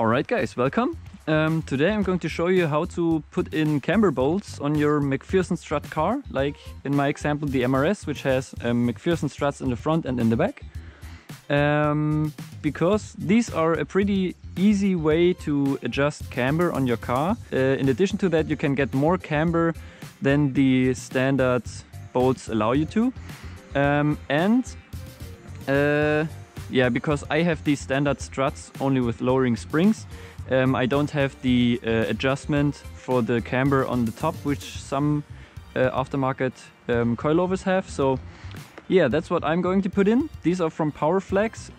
Alright guys, welcome. Today I'm going to show you how to put in camber bolts on your McPherson Strut car, like in my example the MRS, which has McPherson Struts in the front and in the back. Because these are a pretty easy way to adjust camber on your car. In addition to that, you can get more camber than the standard bolts allow you to. Yeah, because I have these standard struts only with lowering springs. I don't have the adjustment for the camber on the top, which some aftermarket coilovers have. So yeah, that's what I'm going to put in. These are from Powerflex.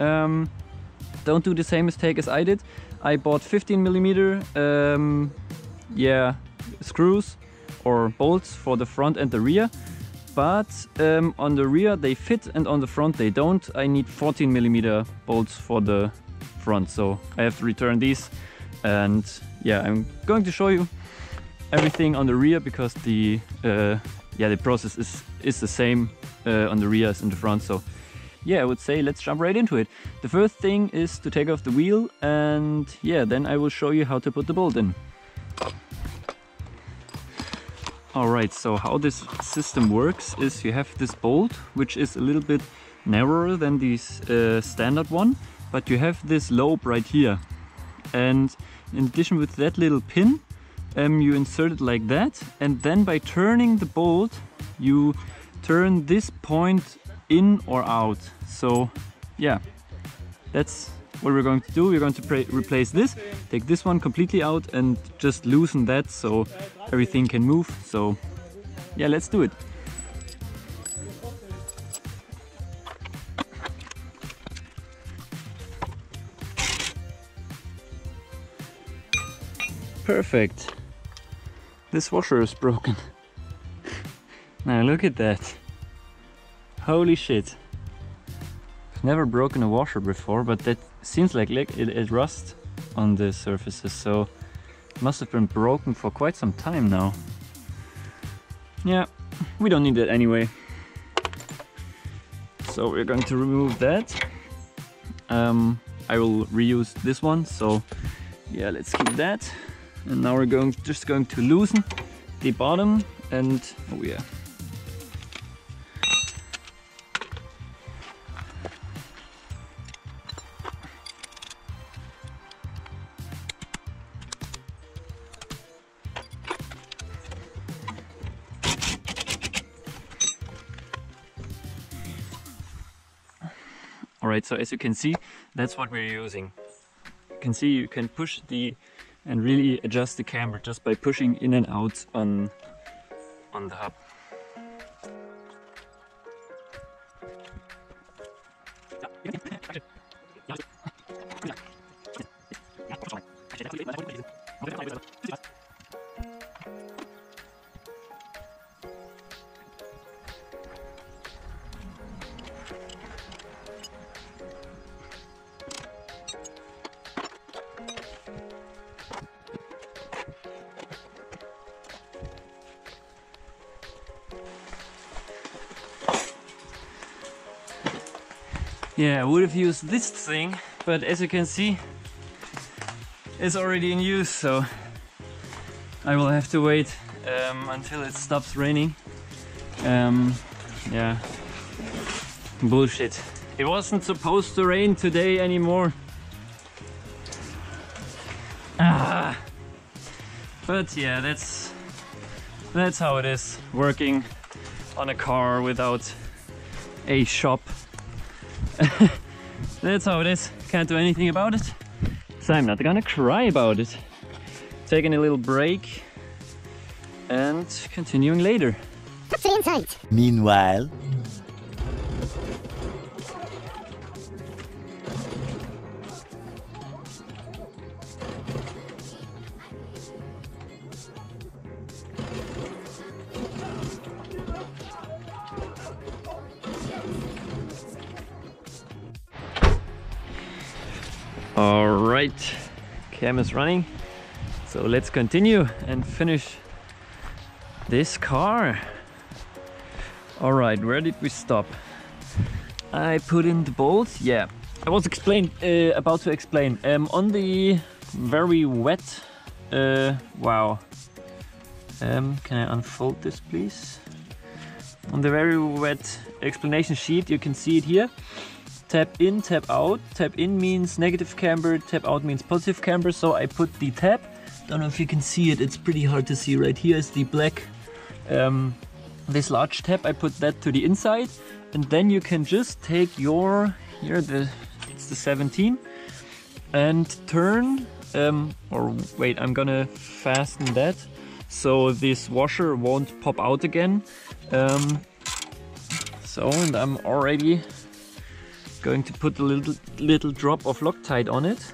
Don't do the same mistake as I did. I bought 15mm screws or bolts for the front and the rear. But on the rear they fit and on the front they don't. I need 14mm bolts for the front, so I have to return these. And yeah, I'm going to show you everything on the rear because the process is the same on the rear as in the front. So yeah, I would say let's jump right into it. The first thing is to take off the wheel, and yeah, then I will show you how to put the bolt in. Alright, so how this system works is you have this bolt, which is a little bit narrower than the standard one, but you have this lobe right here. And in addition with that little pin, you insert it like that, and then by turning the bolt, you turn this point in or out. So yeah, that's what we're going to do. We're going to replace this, take this one completely out and just loosen that so everything can move. So yeah, let's do it. Perfect. This washer is broken. Now look at that. Holy shit. I've never broken a washer before, but that seems like it rusts on the surfaces, so it must have been broken for quite some time now. Yeah, we don't need that anyway. So we're going to remove that. I will reuse this one, so yeah, let's keep that. And now we're just going to loosen the bottom, and oh yeah. Alright, so as you can see, that's what we're using. You can see you can push and really adjust the camber just by pushing in and out on the hub. Yeah, I would have used this thing, but as you can see, it's already in use, so I will have to wait until it stops raining. Yeah, bullshit. It wasn't supposed to rain today anymore. But yeah, that's how it is working on a car without a shop. That's how it is. Can't do anything about it. So I'm not gonna cry about it. Taking a little break and continuing later. Stay inside. Meanwhile. Alright, cam is running, so let's continue and finish this car. Alright, where did we stop? I put in the bolts, yeah. I was about to explain. On the very wet, wow. Can I unfold this, please? On the very wet explanation sheet, you can see it here. Tap in, tap out. Tap in means negative camber, tap out means positive camber. So I put the tap. Don't know if you can see it. It's pretty hard to see. Right here is the black, this large tap. I put that to the inside, and then you can just take your it's the 17 and turn. Or wait, I'm gonna fasten that so this washer won't pop out again. So, and I'm already going to put a little drop of Loctite on it,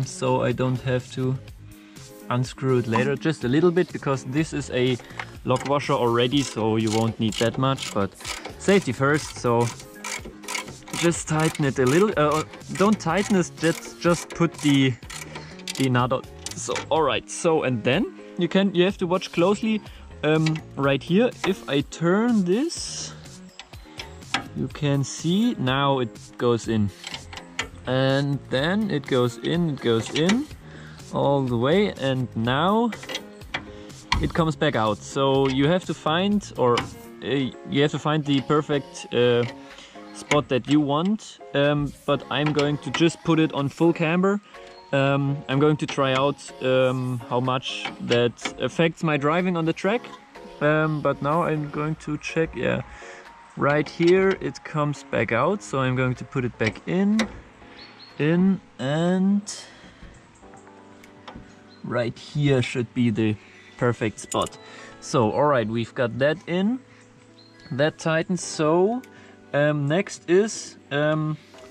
so I don't have to unscrew it later. Just a little bit, because this is a lock washer already, so you won't need that much, but safety first. So just tighten it a little. Don't tighten it, just put the nut on. So all right. So, and then you have to watch closely. Right here, if I turn this, you can see now it goes in, and then it goes in all the way, and now it comes back out. So you have to find, the perfect spot that you want, but I'm going to just put it on full camber. I'm going to try out how much that affects my driving on the track, but now I'm going to check. Yeah, right here it comes back out, so I'm going to put it back in, and right here should be the perfect spot. So alright, we've got that in, that tightens. So next is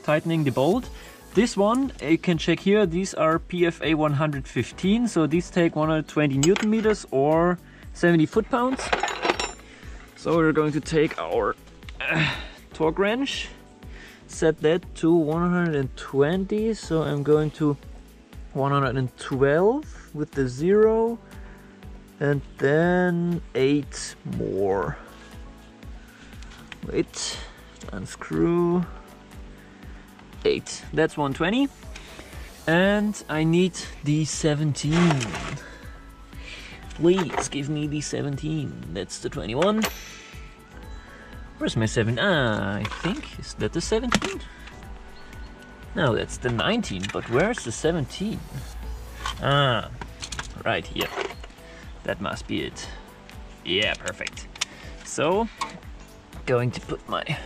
tightening the bolt. This one, you can check here, these are PFA 115, so these take 120 Newton meters or 70 foot-pounds. So we're going to take our torque wrench, set that to 120, so I'm going to 112 with the 0, and then 8 more. Wait, unscrew. 8, that's 120, and I need the 17. Please give me the 17. That's the 21. Where's my 7? I think, is that the 17? No, that's the 19, but where's the 17? Right here. That must be it. Yeah, perfect. So, going to put my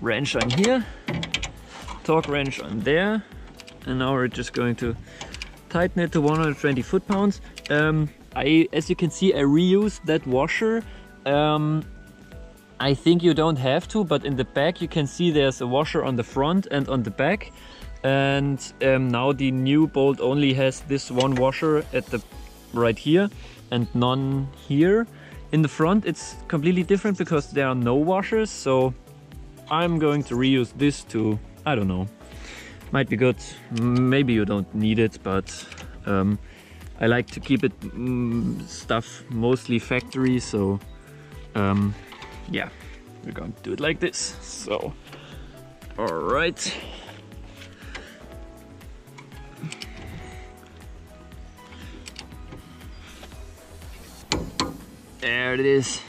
wrench on here, torque wrench on there, and now we're just going to tighten it to 120 foot-pounds. As you can see, I reused that washer. I think you don't have to, but in the back you can see there's a washer on the front and on the back, and now the new bolt only has this one washer at the right here and none here. In the front it's completely different because there are no washers, so I'm going to reuse this to, I don't know, might be good, maybe you don't need it, but I like to keep it stuff mostly factory, so yeah, we're going to do it like this. So all right, there it is,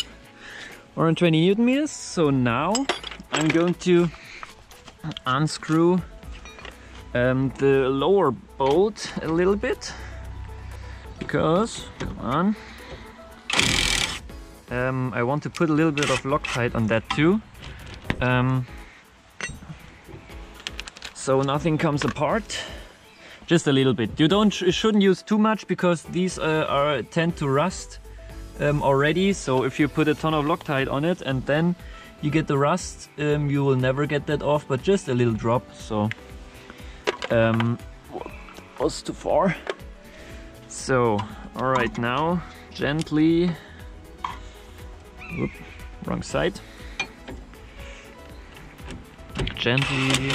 120 Newton meters. So now I'm going to unscrew the lower bolt a little bit, because, come on, I want to put a little bit of Loctite on that too, so nothing comes apart. Just a little bit. You shouldn't use too much, because these tend to rust already. So if you put a ton of Loctite on it and then you get the rust, you will never get that off. But just a little drop. So was too far. So all right, now gently. Whoop, wrong side. Gently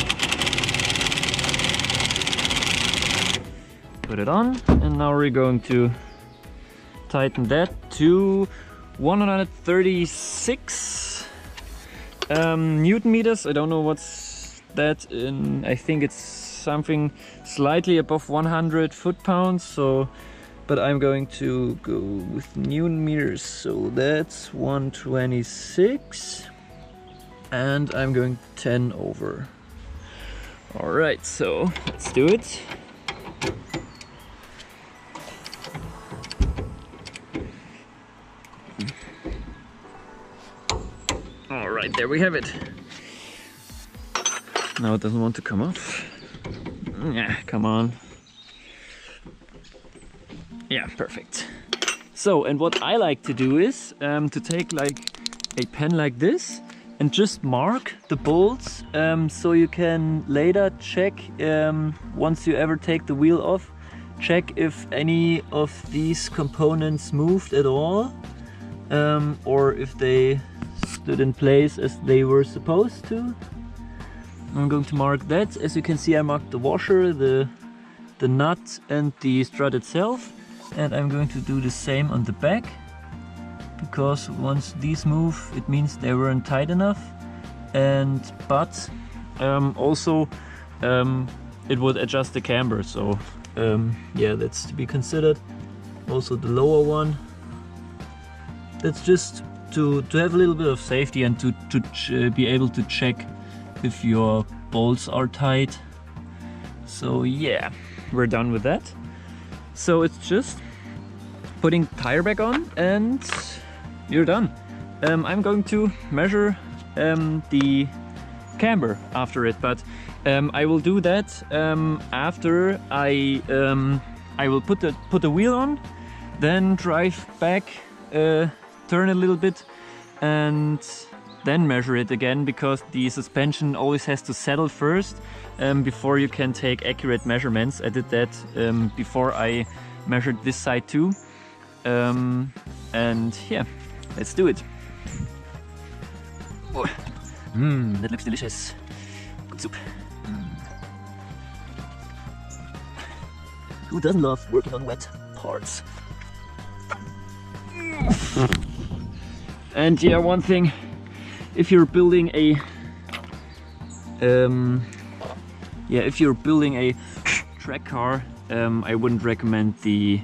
put it on, and now we're going to tighten that to 136 Newton meters. I don't know what's that in, I think it's something slightly above 100 foot-pounds, so, but I'm going to go with Newton meters, so that's 126, and I'm going 10 over. All right, so let's do it. All right, there we have it. Now it doesn't want to come off. Yeah, come on. Yeah, perfect. So, and what I like to do is to take like a pen like this and just mark the bolts, so you can later check, once you ever take the wheel off, check if any of these components moved at all, or if they stood in place as they were supposed to. I'm going to mark that. As you can see, I marked the washer, the nut and the strut itself, and I'm going to do the same on the back, because once these move it means they weren't tight enough, and but also it would adjust the camber, so yeah, that's to be considered. Also the lower one, that's just to have a little bit of safety and to be able to check if your bolts are tight. So yeah, we're done with that. So it's just putting tire back on and you're done. I'm going to measure the camber after it, but I will do that after I will put the wheel on, then drive back, turn a little bit, and then measure it again, because the suspension always has to settle first before you can take accurate measurements. I did that before I measured this side too. And yeah, let's do it. Oh. That looks delicious. Good soup. Who doesn't love working on wet parts? And yeah, one thing, if you're building a track car, I wouldn't recommend the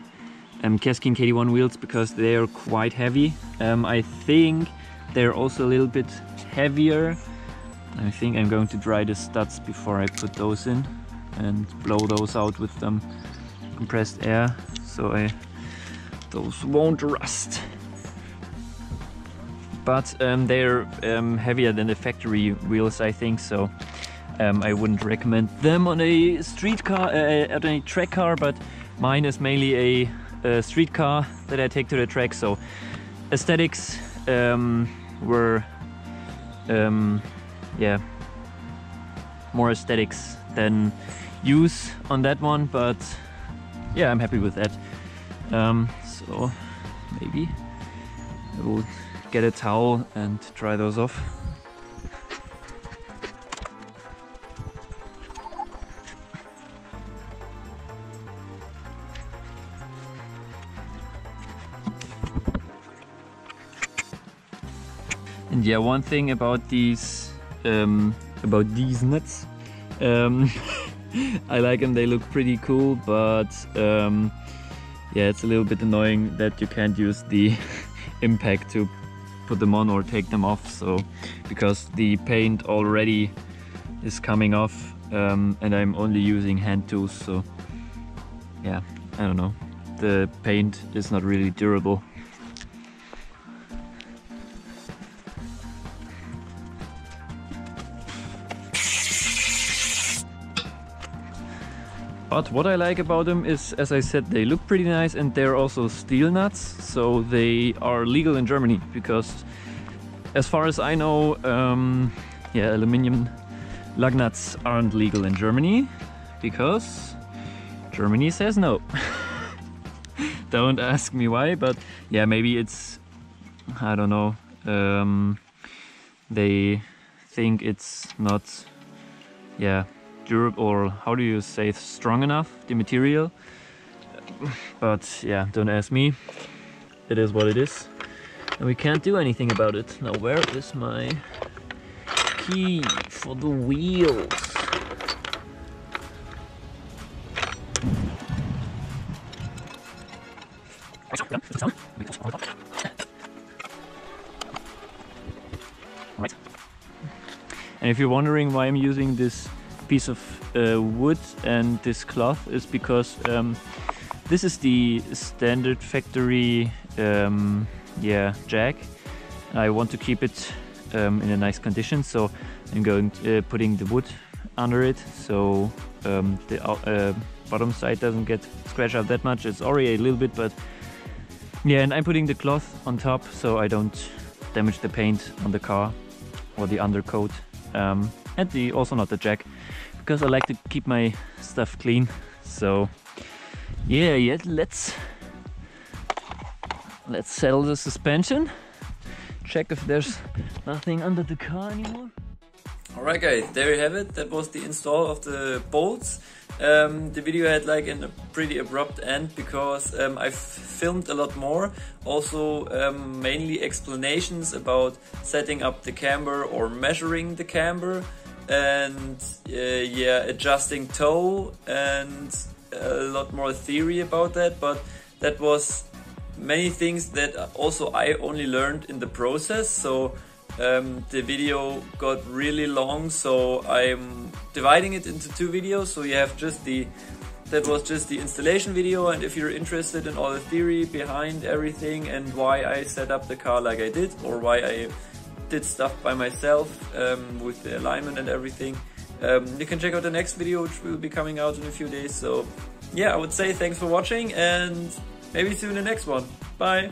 Keskin KD1 wheels, because they are quite heavy. I think they're also a little bit heavier. I think I'm going to dry the studs before I put those in and blow those out with compressed air, so those won't rust. But they're heavier than the factory wheels, I think, so I wouldn't recommend them on a street car, on a track car, but mine is mainly a street car that I take to the track, so aesthetics were yeah, more aesthetics than use on that one, but yeah, I'm happy with that. So maybe I will get a towel and dry those off. And yeah, one thing about these nuts, I like them, they look pretty cool, but yeah, it's a little bit annoying that you can't use the impact to put them on or take them off, so because the paint already is coming off, and I'm only using hand tools, so yeah, I don't know, the paint is not really durable. But what I like about them is, as I said, they look pretty nice, and they're also steel nuts, so they are legal in Germany, because as far as I know, yeah, aluminium lug nuts aren't legal in Germany, because Germany says no. Don't ask me why, but yeah, maybe it's, I don't know, they think it's not, yeah, durable, or how do you say, strong enough, the material. But yeah, don't ask me, it is what it is and we can't do anything about it. Now, where is my key for the wheels. Right. And if you're wondering why I'm using this piece of wood and this cloth, is because this is the standard factory jack. I want to keep it in a nice condition, so I'm going putting the wood under it, so the bottom side doesn't get scratched up that much. It's already a little bit, but yeah, and I'm putting the cloth on top so I don't damage the paint on the car or the undercoat, and also not the jack, because I like to keep my stuff clean. So yeah, let's settle the suspension, check if there's nothing under the car anymore. Alright guys, there you have it. That was the install of the bolts. The video had like a pretty abrupt end because I've filmed a lot more. Also mainly explanations about setting up the camber or measuring the camber, and yeah, adjusting toe, and a lot more theory about that. But that was many things that also I only learned in the process. So the video got really long, so I'm dividing it into 2 videos. So you have just that was just the installation video, and if you're interested in all the theory behind everything and why I set up the car like I did, or why I did stuff by myself with the alignment and everything, you can check out the next video, which will be coming out in a few days. So yeah, I would say thanks for watching, and maybe see you in the next one. Bye!